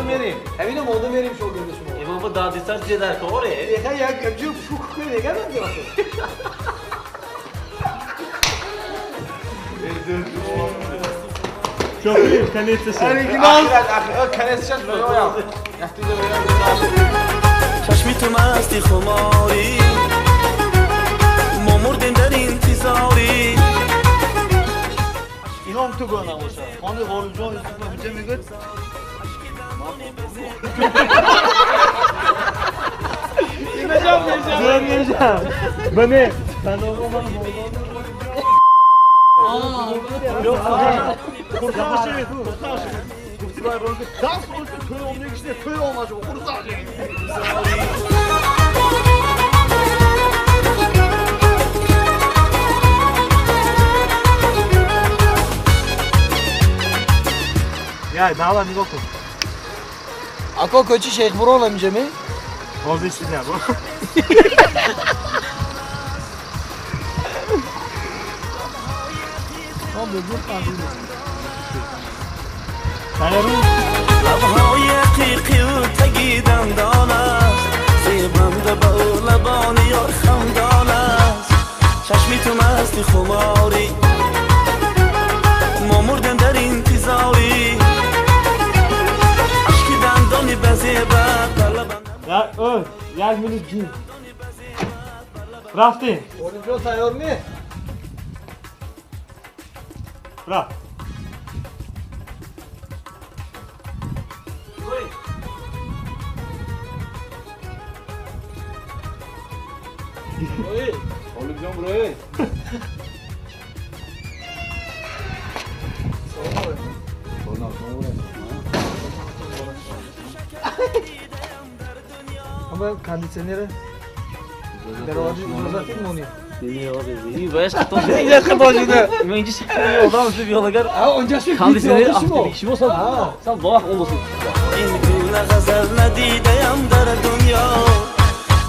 مودو میریم همین مودو میریم شو گنده شما ای بابا دادی سر چه در کاره دیگه یک گمجو فوق کنه دیگه نمیاد çok iyi kanıtı sen. کنسشش برویم یختی دو برویم چشمی تو مستی خماری ما مردیم در انتظاری اینام تو گونه باشه خانه غالجان اینجا میگه Görmeyeceğim. Bana. Ben olmam. Yok. Kurtarış evet. Dans olsun köy olmuyor işte köy olmaz o kurtar. Ya dağlar ne koktu? Ako koçi Şeyh Buran amca mı? Fazla içtin ya bu. Tamam dur kaldı. Sayarım. لبهای قیقی و تگیدم دان است زیبم ده با لبان یار خمدان است چشمی تو مستی خماری ما مردم در انتظاری عشقی دندانی بزیبت در لبن Ya öl. Yak minut gin. Raftin. Oyuncu sayıyor mu? Raf. Oyuncu buraya. Ama kondisiyoneri دروازه اجازه میمونی. این باید خطا شده. اینجا خطا شده. من اینجا شکلی آدم است بیالاگر. اونجا شو کاندیسیونر آفتابی شما سال باخ اولوسی. این گونه غزل ندیدم در دنیا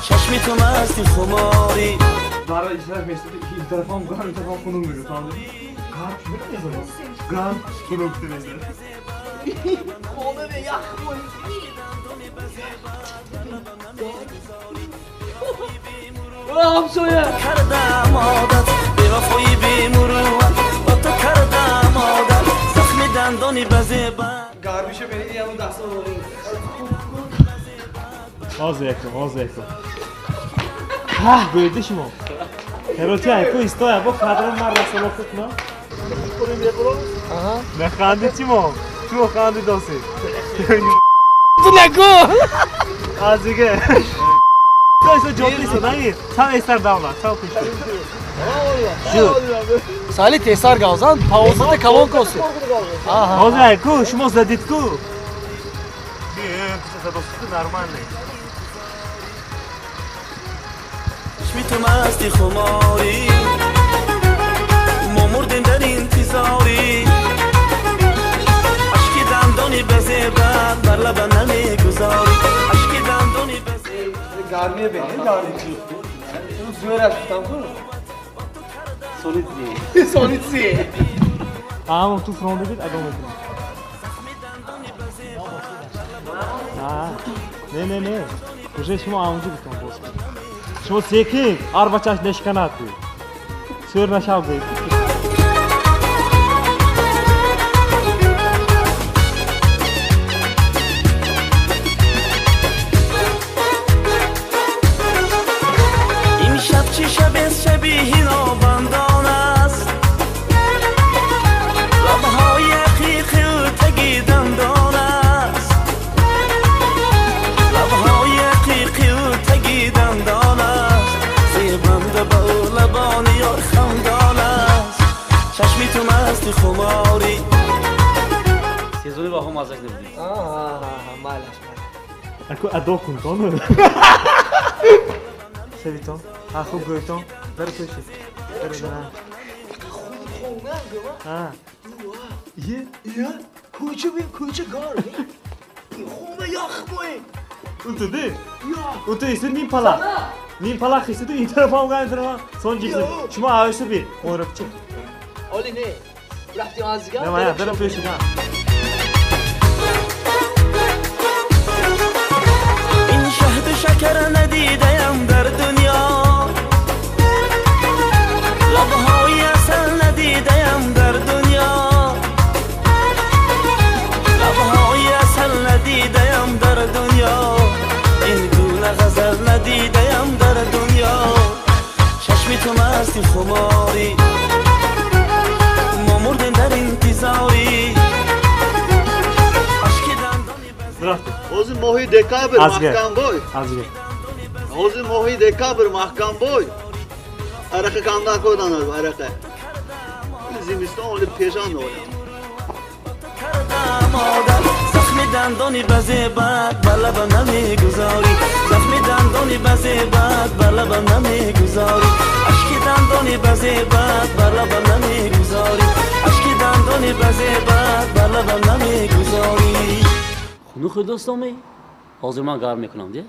چشمی تو مستی خماری Dara işler mesleği iki tarafım gar bir tarafım konum veriyor tamam. Gar şöyle mi yazalım? Gar konum veriyor. Onu ne yakma. Ulan soya. کردم عادت به وفایی بی مروت با تو کردم عادت زخم دندانی بزیبن Garbişe beni yanı da asıl oluyor. Az yakın. Hah böyle dişim o. Heroçay ko istoya bu kadar marrası lokutma. Aha. Ne kandiçim o. Şu kandidosu. Tu lego. Azige. Koysa jotlisa nayı. Sen eser davla. Çok kuştu. Şu. Salih tesar gavzan, pauzada kavon kosu. Aha. Ozay ko şmo zadit ko. Bir zadostu normalne. چشمی تو مستی خماری ما مردیم در انتظاری عشقی دندانی بزیبن بر لبن نمیگذاری عشقی دندانی بزیبن Garniye beni, garniye. Bunu sürer tutan bu. Solidli. Solitsi. Ama tu fronte bir adam oldu. Ne. Уже şmo avcı bir kompos. Şmo sekin arba çaş leşkanatı. Sörna şavgı. این شب چه شب شبیه نابندان است لبهای قیقی و تگیدم دان است لبهای قیقی و تگیدم دان است زیبم ده با لبان یار خمدان است چشمی تو مستی خماری Sezonu bakım azak ne bileyim. Aha, maalesef. Ako adokun tonu. Seviton. Ako goyton. Ver köşe. Ver bana. Ha. İyi. Kuyucu gar. Xona yaxmoy. Utu değil. Utu ise nin pala. Nin pala hisse de interfam gayet son cipsi. Şuma ağısı bir. Oyrukçu. Oli ne? Bıraktım azıcık. Ne var ya? Ver köşe ha. در دنیا این گونه غزل ندیدم در دنیا چشمی تو مستی خماری ما مردیم در انتظاری Здравствуй. Ozi mohi dekabr Azge. mahkam boy. Azge. Ozi mohi dekabr mahkam boy. Araka kandan koydanar araka. Zimiston oli peşan oya. زخم دندانی بزه بعد بر لبم نمیگذاری زخم دندانی بزه بعد بر لبم نمیگذاری اشک دندانی بزه بعد بر لبم نمیگذاری اشک دندانی بزه بعد بر لبم نمیگذاری خونو خود دوستامی حاضر من گرم میکنم دیگه